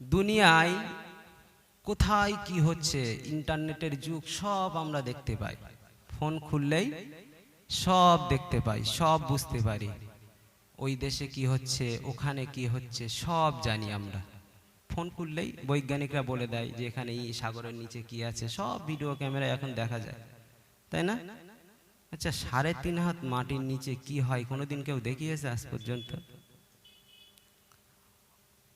দুনিয়ায় কোথায় কি হচ্ছে, ইন্টারনেটের যুগ, সব আমরা দেখতে পাই। ফোন খুললেই সব দেখতে পাই, সব বুঝতে পারি। ওই দেশে কি হচ্ছে, ওখানে কি হচ্ছে, সব জানি আমরা। ফোন খুললেই বৈজ্ঞানিকরা বলে দেয় যে এখানে এই সাগরের নিচে কি আছে, সব ভিডিও ক্যামেরায় এখন দেখা যায়, তাই না? আচ্ছা, 3.5 হাত মাটির নিচে কি হয় কোনোদিন কেউ দেখিয়েছে আজ পর্যন্ত?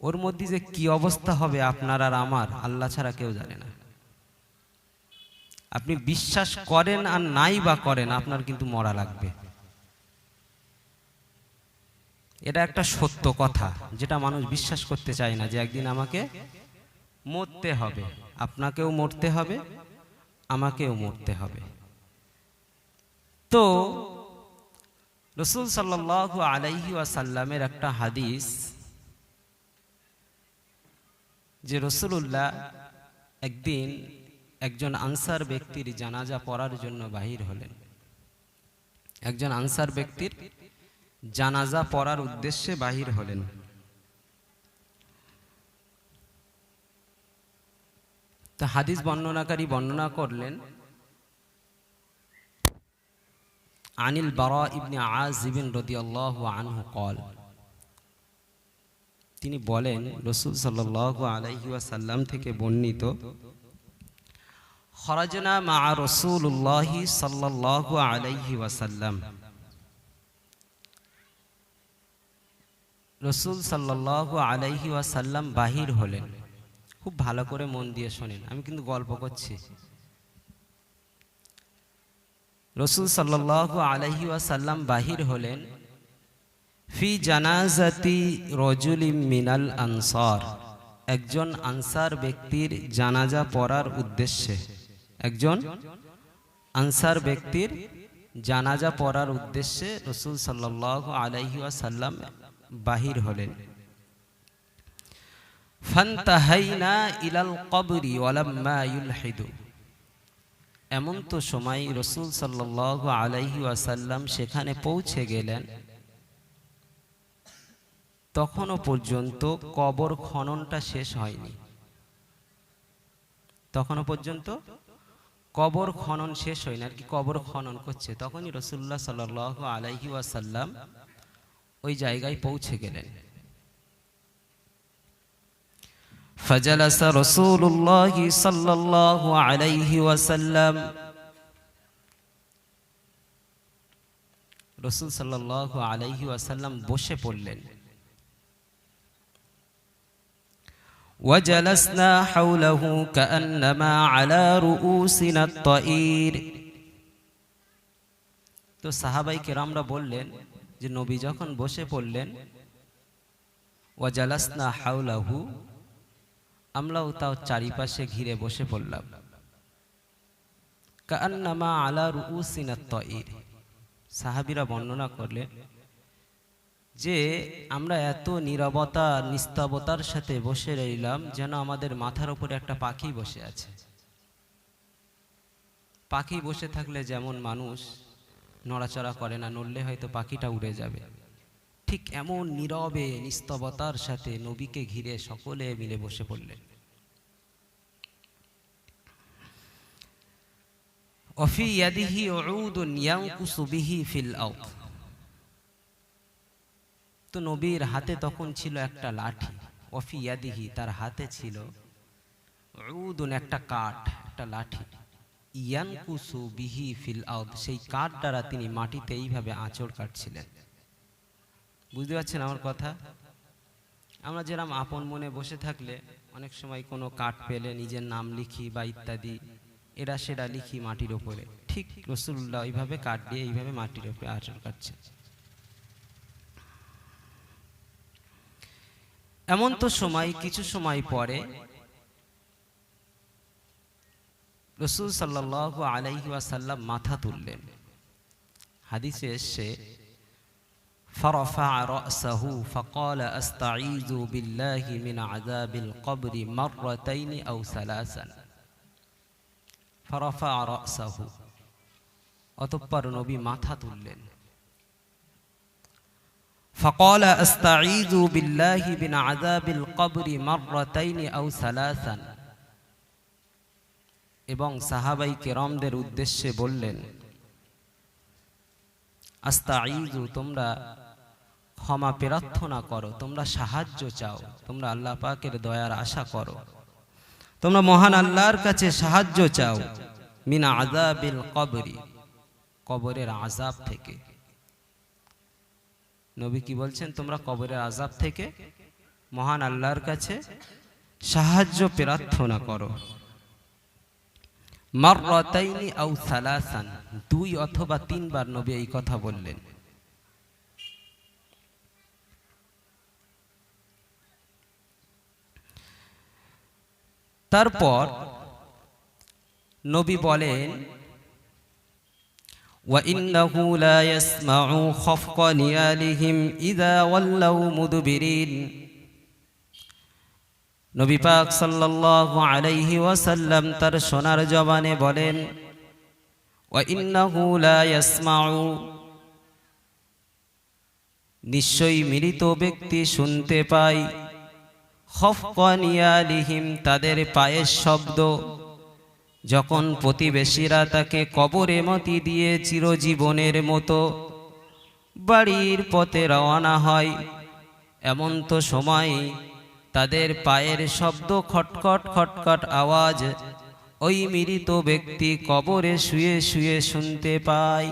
ওর মধ্যে যে কি অবস্থা হবে আপনার আর আমার, আল্লাহ ছাড়া কেউ জানে না। আপনি বিশ্বাস করেন আর নাই বা করেন, আপনার কিন্তু মরা লাগবে। এটা একটা সত্য কথা, যেটা মানুষ বিশ্বাস করতে চায় না, যে একদিন আমাকে মরতে হবে, আপনাকেও মরতে হবে, আমাকেও মরতে হবে। তো রাসূল সাল্লাল্লাহু আলাইহি ওয়াসাল্লামের একটা হাদিস, যে রাসূলুল্লাহ একদিন একজন আনসার ব্যক্তির জানাজা পড়ার জন্য বাহির হলেন। একজন আনসার ব্যক্তির জানাজা পড়ার উদ্দেশ্যে বাহির হলেন। তো হাদিস বর্ণনাকারী বর্ণনা করলেন, আনিল বারা ইবনে আযিব রাদিয়াল্লাহু আনহু قال, তিনি বলেন রাসূল সাল্লাল্লাহু আলাইহি ওয়াসাল্লাম থেকে বর্ণিত, খরাজনা মা রাসূলুল্লাহি সাল্লাল্লাহু আলাইহি ওয়াসাল্লাম, রাসূল সাল্লাল্লাহু আলাইহি ওয়াসাল্লাম বাহির হলেন। খুব ভালো করে মন দিয়ে শোনেন, আমি কিন্তু গল্প করছি। রাসূল সাল্লাল্লাহু আলাইহি ওয়াসাল্লাম বাহির হলেন ফি জানাজাতি রাজুলিম মিনাল আনসার, একজন আনসার ব্যক্তির জানাজা পড়ার উদ্দেশ্যে। একজন আনসার ব্যক্তির জানাজা পড়ার উদ্দেশ্যে রাসূল সাল্লাল্লাহু আলাইহি ওয়াসাল্লাম বাহির হলেন। ফান্তাহাইনা ইলাল কবরি ওয়ালাম্মা ইউলহিদু, এমন তো সময় রাসূল সাল্লাল্লাহু আলাইহি ওয়াসাল্লাম সেখানে পৌঁছে গেলেন, তখনও পর্যন্ত কবর খননটা শেষ হয়নি। তখনও পর্যন্ত কবর খনন শেষ হয়নি, আর কি কবর খনন করছে, তখনই রাসূলুল্লাহ সাল্লাল্লাহু আলাইহি ওয়াসাল্লাম ওই জায়গায় পৌঁছে গেলেন। ফাজালাসা রাসূলুল্লাহ সাল্লাল্লাহু আলাইহি ওয়াসাল্লাম, রাসূল সাল্লাল্লাহু আলাইহি ওয়াসাল্লাম বসে পড়লেন। ওয়াজালাসনা হাওলাহু কাআন্নামা আলা রুউসিনা আত-তায়ির, তো সাহাবায়ে কেরামরা বললেন যে নবী যখন বসে পড়লেন, ওয়াজালাসনা হাওলাহু, আমরাও তার চারিপাশে ঘিরে বসে পড়লাম। কাআন্নামা আলা রুউসিনা আত-তায়ির, সাহাবীরা বর্ণনা করলেন যে আমরা এত নীরবতা নিস্তবতার সাথে বসে রইলাম, যেন আমাদের মাথার উপরে একটা পাখি বসে আছে। পাখি বসে থাকলে যেমন মানুষ নড়াচড়া করে না, নড়লে হয়তো পাখিটা উড়ে যাবে, ঠিক এমন নীরবে নিস্তবতার সাথে নবীকে ঘিরে সকলে মিলে বসে পড়লেন। ওয়াফি ইয়াদিহি উউদুন ইয়ানকুসু বিহি ফিল আরদ, তো নবীর হাতে তখন ছিল একটা লাঠি। ওয়াফি ইয়াদিহি, তার হাতে ছিল উউদুন, একটা কাঠ, একটা লাঠি। ইয়ানকুসু বিহি ফিল আরদ, সেই কাঠ দ্বারা তিনি মাটিতে এইভাবে আঁচড় কাটছিলেন। বুঝতে পারছেন আমার কথা? আমরা যেরকম আপন মনে বসে থাকলে অনেক সময় কোনো কাঠ পেলে নিজের নাম লিখি বা ইত্যাদি এরা সেটা লিখি মাটির ওপরে, ঠিক রাসূলুল্লাহ এইভাবে কাঠ দিয়ে এইভাবে মাটির ওপরে আঁচড় কাটছেন। এমন তো সময়, কিছু সময় পরে রাসূল সাল্লাল্লাহু আলাইহি ওয়াসাল্লাম মাথা তুললেন। হাদিসে এসেছে, ফারাফা রাসাহু ফাকালা আস্তাঈযু বিল্লাহি মিন আযাবিল কবরি মাররাতাইনি আও সালাসান। ফারাফা রাসাহু, অতঃপর নবী মাথা তুললেন। فقال أستعيذ بالله من عذاب القبر مرتين أو ثلاثا এবং সাহাবাই কেরামদের উদ্দেশ্যে বললেন, আস্তাঈযু, তোমরা ক্ষমা প্রার্থনা করো, তোমরা সাহায্য চাও, তোমরা আল্লাহ পাকের দয়ার আশা করো, তোমরা মহান আল্লাহর কাছে সাহায্য চাও, মিন আযাবিল কবরি, কবরের আযাব থেকে। নবী কি বলছেন? তোমরা কবরের আযাব থেকে মহান আল্লাহর কাছে সাহায্য প্রার্থনা করো। মাররাতাইনি আও সালাসান, 2 অথবা 3 বার নবী এই কথা বললেন। তারপর নবী বলেন, ওয়া ইন্নাহু লা ইয়াসমাউ খাফকা নিয়ালিহিম ইযা ওয়াল্লাউ মুদবিরিন। নবী পাক সাল্লাল্লাহু আলাইহি ওয়াসাল্লাম তার সোনার জবানে বলেন, ওয়া ইন্নাহু লা ইয়াসমাউ, নিশ্চয়ই মৃত ব্যক্তি শুনতে পায়, খাফকা নিয়ালিহিম, তাদের পায়ের শব্দ, যখন প্রতিবেশীরা তাকে কবরে মতি দিয়ে চিরজীবনের মতো বাড়ির পথে রওনা হয়, এমন তো সময় তাদের পায়ের শব্দ, খটখট খটখট আওয়াজ ওই মৃত ব্যক্তি কবরে শুয়ে শুয়ে শুনতে পায়।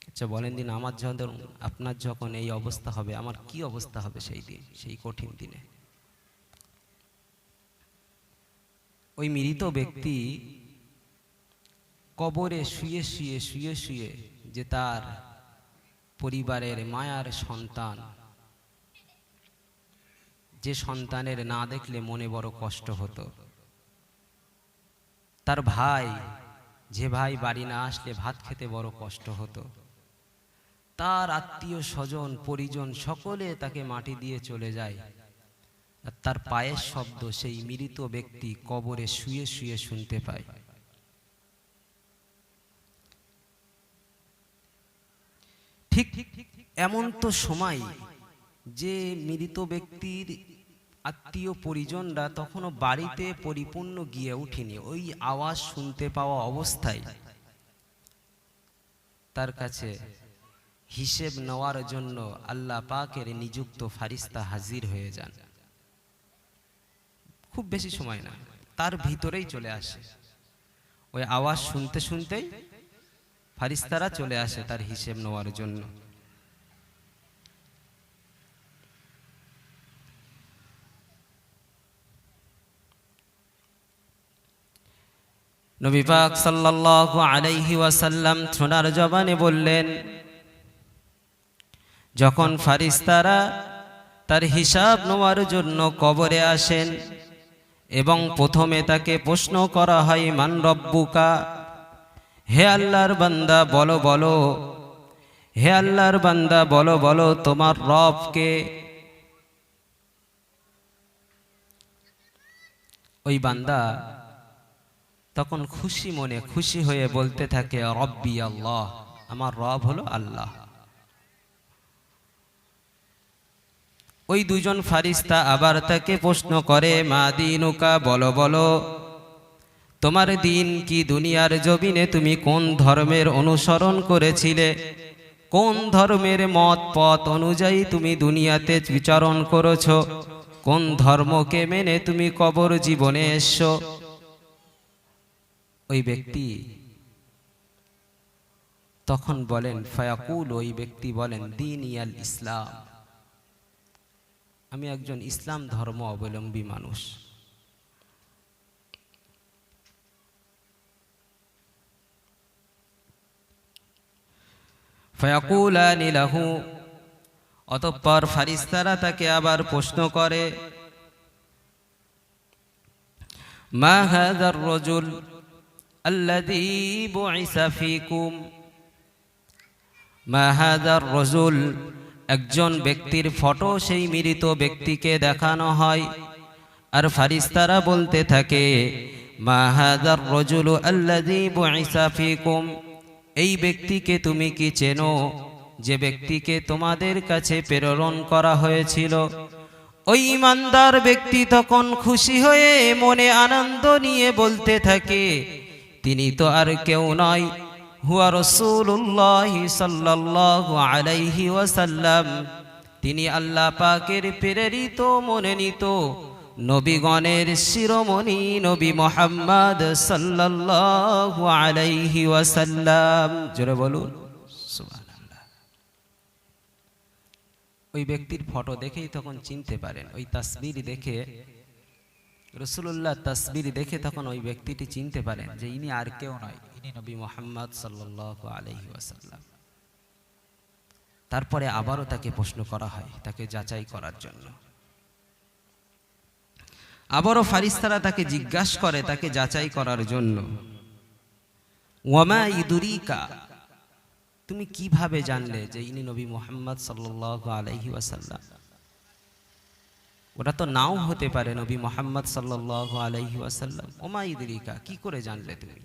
আচ্ছা বলেন দিন, আমার যখন, আপনার যখন এই অবস্থা হবে, আমার কি অবস্থা হবে সেই দিন, সেই কঠিন দিনে? ওই মৃত ব্যক্তি কবরে শুয়ে শুয়ে শুয়ে শুয়ে যে তার পরিবারের মায়ার সন্তান, যে সন্তানের না দেখলে মনে বড় কষ্ট হতো, তার ভাই, যে ভাই বাড়ি না আসলে ভাত খেতে বড় কষ্ট হতো, তার আত্মীয় স্বজন পরিজন সকলে তাকে মাটি দিয়ে চলে যায়, আর তার পায়ের শব্দ সেই মৃত ব্যক্তি কবরে শুয়ে শুয়ে শুনতে পায়। ঠিক এমন তো সময় যে মৃত ব্যক্তির আত্মীয় পরিজনরা তখনও বাড়িতে পরিপূর্ণ গিয়ে উঠেনি, ওই আওয়াজ শুনতে পাওয়া অবস্থায় তার কাছে হিসেব নেওয়ার জন্য আল্লাহ পাকের নিযুক্ত ফারিস্তা হাজির হয়ে যান। খুব বেশি সময় না, তার ভিতরেই চলে আসে, ওই আওয়াজ শুনতে শুনতেই ফারিস্তারা চলে আসে তার হিসেব নেওয়ার জন্য। নবী পাক সাল্লাল্লাহু আলাইহি ওয়াসাল্লাম সোনার জবানে বললেন, যখন ফারিস্তারা তার হিসাব নেওয়ার জন্য কবরে আসেন এবং প্রথমে তাকে প্রশ্ন করা হয়, মান রব্বুকা, হে আল্লাহর বান্দা বলো বলো, হে আল্লাহর বান্দা বলো বলো তোমার রব কে? ওই বান্দা তখন খুশি মনে খুশি হয়ে বলতে থাকে, রব্বি আল্লাহ, আমার রব হলো আল্লাহ। ওই 2 জন ফারিস্তা আবার তাকে প্রশ্ন করে, মা দীনুকা, বলো বলো তোমার দিন কি? দুনিয়ার জমিনে তুমি কোন ধর্মের অনুসরণ করেছিলে? কোন ধর্মের মত পথ অনুযায়ী তুমি দুনিয়াতে বিচরণ করেছো? কোন ধর্মকে মেনে তুমি কবর জীবনে এসছো? ওই ব্যক্তি তখন বলেন, ফায়াকুল, ওই ব্যক্তি বলেন, দীনিয়াল ইসলাম, আমি একজন ইসলাম ধর্ম অবলম্বী মানুষ। ফায়াকুলানি লাহু, অতঃপর ফারিস্তারা তাকে আবার প্রশ্ন করে, মা হাযার রাজুল আল্লাযী বুইসা ফীকুম, মা হাযার রাজুল, একজন ব্যক্তির ফটো সেই মৃত ব্যক্তিকে দেখানো হয়, আর ফারিস্তারা বলতে থাকে, মা হাযার রাজুলু আল্লাযী বুইসা ফীকুম, এই ব্যক্তিকে তুমি কি চেনো? যে ব্যক্তিকে তোমাদের কাছে প্রেরণ করা হয়েছিল। ওই ঈমানদার ব্যক্তি তখন খুশি হয়ে মনে আনন্দ নিয়ে বলতে থাকে, তিনি তো আর কেউ নয়, হুয়া রাসূলুল্লাহ সাল্লাল্লাহু আলাইহি ওয়াসাল্লাম, তিনি আল্লাহ পাকের প্রেরিত মনোনীত নবীগণের শিরোমণি নবী মুহাম্মদ সাল্লাল্লাহু আলাইহি ওয়াসাল্লাম। জোরে বলুন সুবহানাল্লাহ। ওই ব্যক্তির ফটো দেখেই তখন চিনতে পারেন, ওই তাসবির দেখে, রাসূলুল্লাহ তাসবির দেখে তখন ওই ব্যক্তিটি চিনতে পারেন যে ইনি আর কেউ নয়, ইনি নবী মুহাম্মদ সাল্লাল্লাহু আলাইহি ওয়াসাল্লাম। তারপরে আবারও তাকে প্রশ্ন করা হয়, তাকে যাচাই করার জন্য। আবারও ফারিস্তারা তাকে জিজ্ঞাসা করে, তাকে যাচাই করার জন্য, ওয়ামা ইদুরিকা, তুমি কিভাবে জানলে যে ইনি নবী মুহাম্মদ সাল্লাল্লাহু আলাইহি ওয়াসাল্লাম? ওটা তো নাও হতে পারে নবী মুহাম্মদ সাল্লাল্লাহু আলাইহি ওয়াসাল্লাম। ওমা ইদুরিকা, কি করে জানলে তুমি?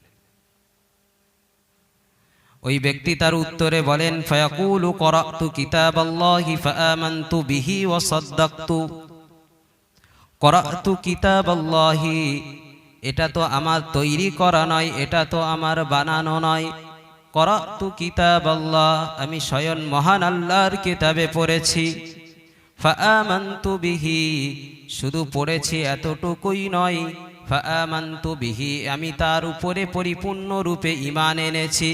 ওই ব্যক্তি তার উত্তরে বলেন, ফায়াকুলু করাতু কিতাবাল্লাহি ফাআমানতু বিহি ওয়া সাদ্দাকতু। করাতু কিতাবাল্লাহি, এটা তো আমার তৈরি করা নয়, এটা তো আমার বানানো নয়। করাতু কিতাবাল্লাহ, আমি স্বয়ং মহান আল্লাহর কিতাবে পড়েছি। ফাআমানতু বিহি, শুধু পড়েছি এতটুকুই নয়, ফাআমানতু বিহি, আমি তার উপরে পরিপূর্ণ রূপে ঈমান এনেছি।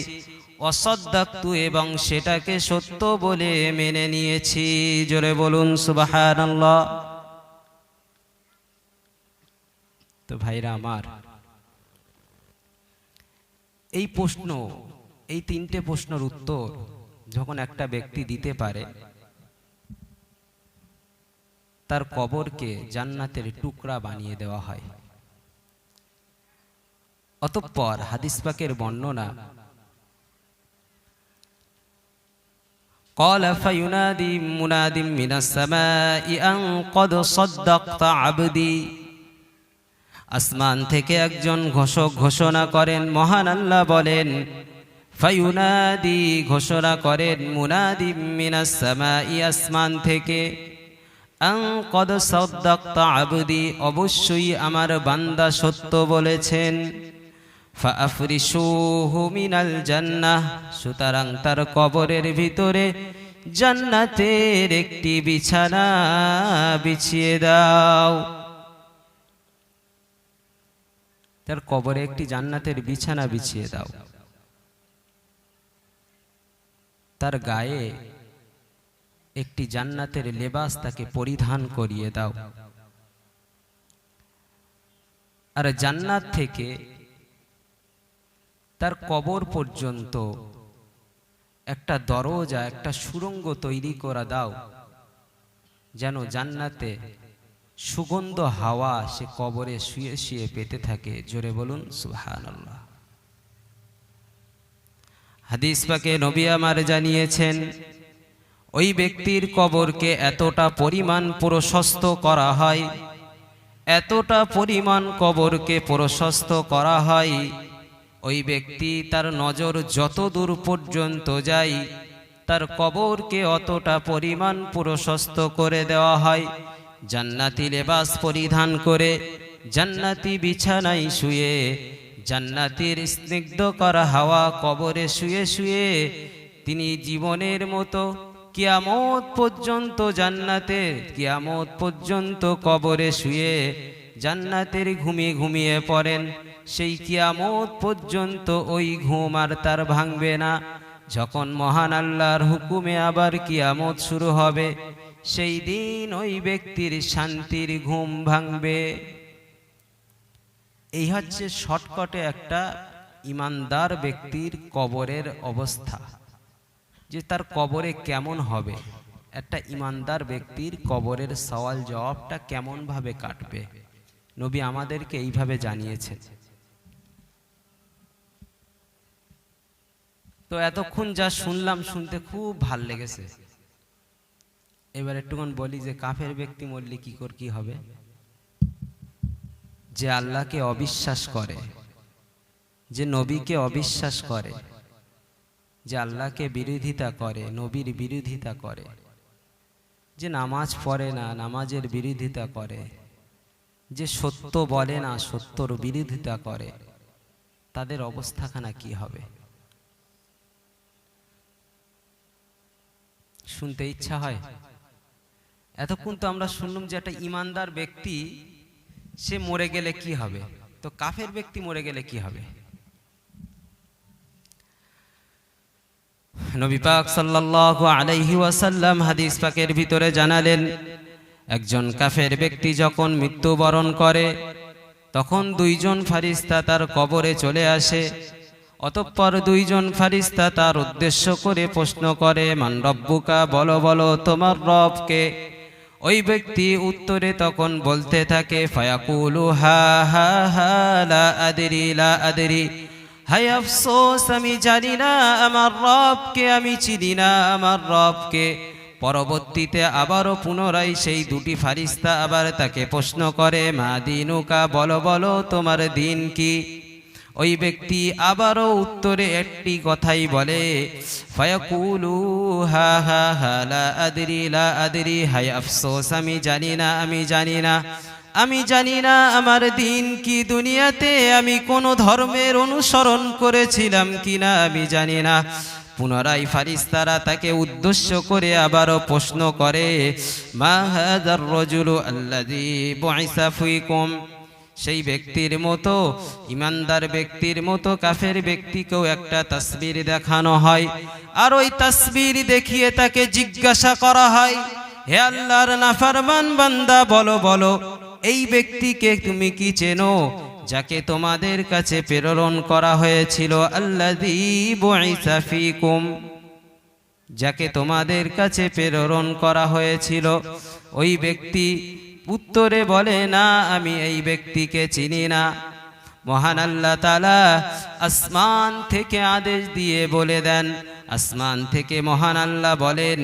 ওয়াসাদ্দাকতু, এবং সেটাকে সত্য বলে মেনে নিয়েছি। জোরে বলুন সুবহানাল্লাহ। তো ভাইরা আমার, এই প্রশ্ন, এই তিনটে প্রশ্নের উত্তর যখন একটা ব্যক্তি দিতে পারে, তার কবরকে জান্নাতের টুকরা বানিয়ে দেওয়া হয়। অতঃপর হাদিস পাকের বর্ণনা, قال فينادي مناد من السماء أن قد صدقت عبدي, আসমান থেকে একজন ঘোষক ঘোষণা করেন, মহান আল্লাহ বলেন, ফায়ুনাদি, ঘোষণা করেন, মুনাদি মিনাস সামাই, আসমান থেকে, আন কদ সাদ্দাকতা আবদি, অবশ্যই আমার বান্দা সত্য বলেছেন। ফাআফরিশুহু মিনাল জান্নাহ, সুতরাং তার কবরের ভিতরে জান্নাতের একটি বিছানা বিছিয়ে দাও। তার কবরে একটি জান্নাতের বিছানা বিছিয়ে দাও, তার গায়ে একটি জান্নাতের লেবাস তাকে পরিধান করিয়ে দাও। আর জান্নাত থেকে তার কবর পর্যন্ত একটা দরজা, একটা সুড়ঙ্গ তৈরি করে দাও, যেন জান্নাতে সুগন্ধ হাওয়া সে কবরে শুয়ে শুয়ে পেতে থাকে। জোরে বলুন সুবহানাল্লাহ। হাদিস পাকে নবী আমার জানিয়েছেন, ওই ব্যক্তির কবরকে এতটা পরিমাণ প্রশস্ত করা হয়, এতটা পরিমাণ কবরকে প্রশস্ত করা হয়, ওই ব্যক্তি তার নজর যত দূর পর্যন্ত যায়, তার কবরকে অতটা পরিমাণ প্রশস্ত করে দেওয়া হয়। জান্নাতি লেবাস পরিধান করে, জান্নাতি বিছানায় শুয়ে, জান্নাতের স্নিগ্ধ করা হাওয়া কবরে শুয়ে শুয়ে তিনি জীবনের মতো কিয়ামত পর্যন্ত জান্নাতে, কিয়ামত পর্যন্ত কবরে শুয়ে জান্নাতের ঘুমিয়ে ঘুমিয়ে পড়েন। সেই কিয়ামত পর্যন্ত ওই ঘুম আর তার ভাঙবে না। যখন মহান আল্লাহর হুকুমে আবার কিয়ামত শুরু হবে, সেই দিন ওই ব্যক্তির শান্তির ঘুম ভাঙবে। এই হচ্ছে শর্টকাটে একটা ইমানদার ব্যক্তির কবরের অবস্থা, যে তার কবরে কেমন হবে, একটা ইমানদার ব্যক্তির কবরের সওয়াল জবাবটা কেমন ভাবে কাটবে, নবী আমাদেরকে এইভাবে জানিয়েছেন। তো এতক্ষণ যা শুনলাম, শুনতে খুব ভাল লেগেছে। এবার একটুক্ষণ বলি যে কাফের ব্যক্তি মরলে কি হবে? যে আল্লাহকে অবিশ্বাস করে, যে নবীকে অবিশ্বাস করে, যে আল্লাহকে বিরোধিতা করে, নবীর বিরোধিতা করে, যে নামাজ পড়ে না, নামাজের বিরোধিতা করে, যে সত্য বলে না, সত্যর বিরোধিতা করে, তাদের অবস্থাখানা কি হবে? শুনতে ইচ্ছা হয়? এতক্ষণ তো আমরা শুনলাম যে একটা ইমানদার ব্যক্তি সে মরে গেলে কি হবে, তো কাফের ব্যক্তি মরে গেলে কি হবে? নবী পাক সাল্লাল্লাহু আলাইহি ওয়াসাল্লাম হাদিস পাকের ভিতরে জানালেন, একজন কাফের ব্যক্তি যখন মৃত্যুবরণ করে তখন দুইজন ফারিস্তা তার কবরে চলে আসে। অতঃপর দুইজন ফারিস্তা তার উদ্দেশ্য করে প্রশ্ন করে, মান রব্বুকা, বলো বলো তোমার রব কে? ওই ব্যক্তি উত্তরে তখন বলতে থাকে, ফায়াকুলু হা হা হা লা আদরি লা আদরি, হায় আফসোস, আমি জানি না আমার রবকে, আমি চিনি না আমার রবকে। পরবর্তীতে আবারও পুনরায় সেই দুটি ফারিস্তা আবার তাকে প্রশ্ন করে, মা দিনুকা, বলো বলো তোমার দিন কি? ওই ব্যক্তি আবারও উত্তরে একটি কথাই বলে, ফায়াকুলু হা হা হা লা আদরি লা আদরি, হায় আফসোস, আমি জানি না, আমি জানি না, আমি জানি না আমার দিন কি, দুনিয়াতে আমি কোন ধর্মের অনুসরণ করেছিলাম কিনা আমি জানি না। পুনরায় ফারিস্তারা তাকে উদ্দেশ্য করে আবারও প্রশ্ন করে, মা হাযার রাজুলু আল্লাযী বুইসা ফীকুম। সেই ব্যক্তির মতো, ইমানদার ব্যক্তির মতো কাফের ব্যক্তিকেও একটা তাসবির দেখানো হয়, আর ওই তাসবির দেখিয়ে তাকে জিজ্ঞাসা করা হয়, হে আল্লাহর নাফরমান বান্দা, বলো বলো এই ব্যক্তিকে তুমি কি চেনো যাকে তোমাদের কাছে প্রেরণ করা হয়েছিল? আল্লাযী বুইসা ফীকুম, যাকে তোমাদের কাছে প্রেরণ করা হয়েছিল। ওই ব্যক্তি উত্তরে বলে, না, আমি এই ব্যক্তিকে চিনি না। মহান আল্লাহ তাআলা আসমান থেকে আদেশ দিয়ে বলে দেন, আসমান থেকে মহান আল্লাহ বলেন,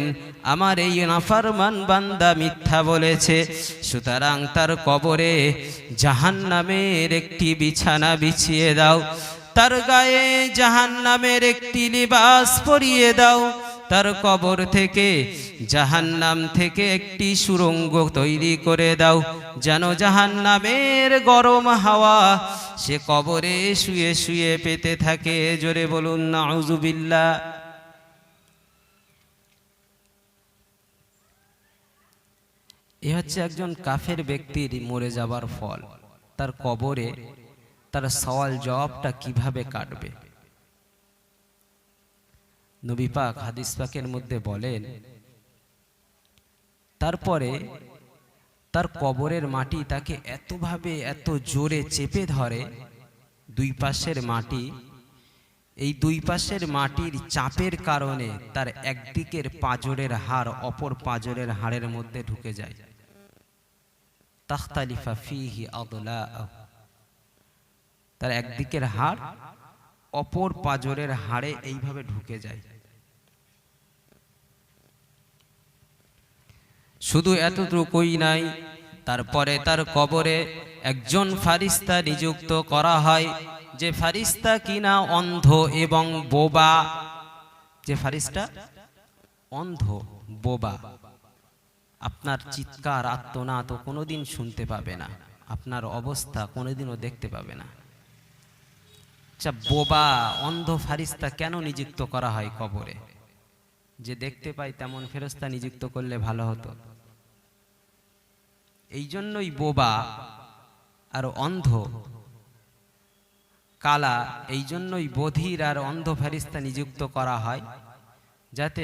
আমার এই নাফরমান বান্দা মিথ্যা বলেছে, সুতরাং তার কবরে জাহান্নামের একটি বিছানা বিছিয়ে দাও, তার গায়ে জাহান্নামের একটি লিবাস পরিয়ে দাও, তার কবর থেকে জাহান্নাম থেকে একটি সুড়ঙ্গ তৈরি করে দাও, যেন জাহান্নামের গরম হাওয়া সে কবরে শুয়ে শুয়ে পেতে থাকে। জোরে বলুন নাউযুবিল্লাহ। এ হচ্ছে একজন কাফের ব্যক্তির মরে যাবার ফল। তার কবরে তার সওয়াল জবাবটা কিভাবে কাটবে? নবী পাক হাদিস পাকের মধ্যে বলেন, তারপরে তার কবরের মাটি তাকে এতভাবে এত জোরে চেপে ধরে, দুই পাশের মাটি, এই দুই পাশের মাটির চাপের কারণে তার একদিকের পাঁজরের হাড় অপর পাঁজরের হাড়ের মধ্যে ঢুকে যায়। তাখতালিফা ফীহি আদলাহু, তার একদিকের হাড় অপর পাঁজরের হাড়ে এইভাবে ঢুকে যায়। শুধু এতটুকুই নাই, তারপরে তার কবরে একজন ফারিস্তা নিযুক্ত করা হয়, যে ফারিস্তা কিনা অন্ধ এবং বোবা, যে ফারিস্তা অন্ধ বোবা, আপনার চিৎকার আর্তনাদ কোনোদিন শুনতে পাবে না, আপনার অবস্থা কোনোদিনও দেখতে পাবে না। আচ্ছা, বোবা অন্ধ ফারিস্তা কেন নিযুক্ত করা হয় কবরে? যে দেখতে পাই তেমন ফেরেশতা নিযুক্ত করলে ভালো হতো। এই জন্যই বোবা আর অন্ধ, কালা, এই জন্যই বধির আর অন্ধ ফেরেশতা নিযুক্ত করা হয়, যাতে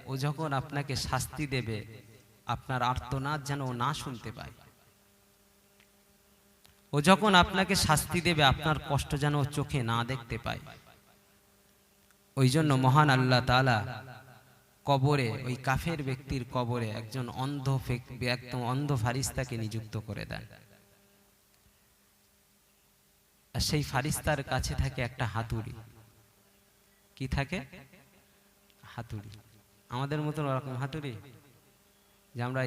ও যখন আপনাকে শাস্তি দেবে আপনার আর্তনাদ যেন ও না শুনতে পায়। ও যখন আপনাকে শাস্তি দেবে আপনার কষ্ট যেন ও চোখে না দেখতে পায়। ওই জন্য মহান আল্লাহ তাআলা কবরে, ওই কাফের ব্যক্তির কবরে একজন একদম অন্ধ ফারিস্তাকে নিযুক্ত করে দেন। আর সেই ফারিস্তার কাছে থাকে একটা হাতুড়ি। কি থাকে? হাতুড়ি। আমাদের মতন ওরকম হাতুড়ি, যে আমরা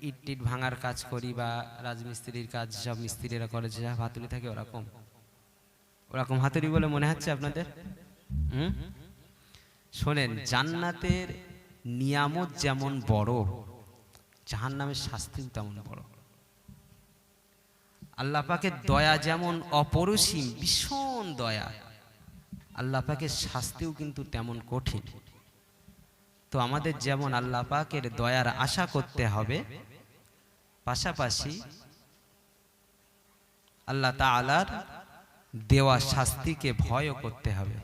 ইট টিট ভাঙার কাজ করি বা রাজমিস্ত্রির কাজ সব মিস্ত্রিরা করে, যে হাতুড়ি থাকে ওরকম হাতুড়ি বলে মনে হচ্ছে আপনাদের? শোনেন, জান্নাতের নিয়ামত যেমন বড়, জাহান্নামের শাস্তিও তেমন বড়। আল্লাহ পাকের দয়া যেমন অপরিসীম, ভীষণ দয়া, আল্লাহ পাকের শাস্তিও কিন্তু তেমন কঠিন। তো আমাদের যেমন আল্লাহ পাকের দয়ার আশা করতে হবে, পাশাপাশি আল্লাহ তাআলার দেওয়া শাস্তিকে ভয়ও করতে হবে।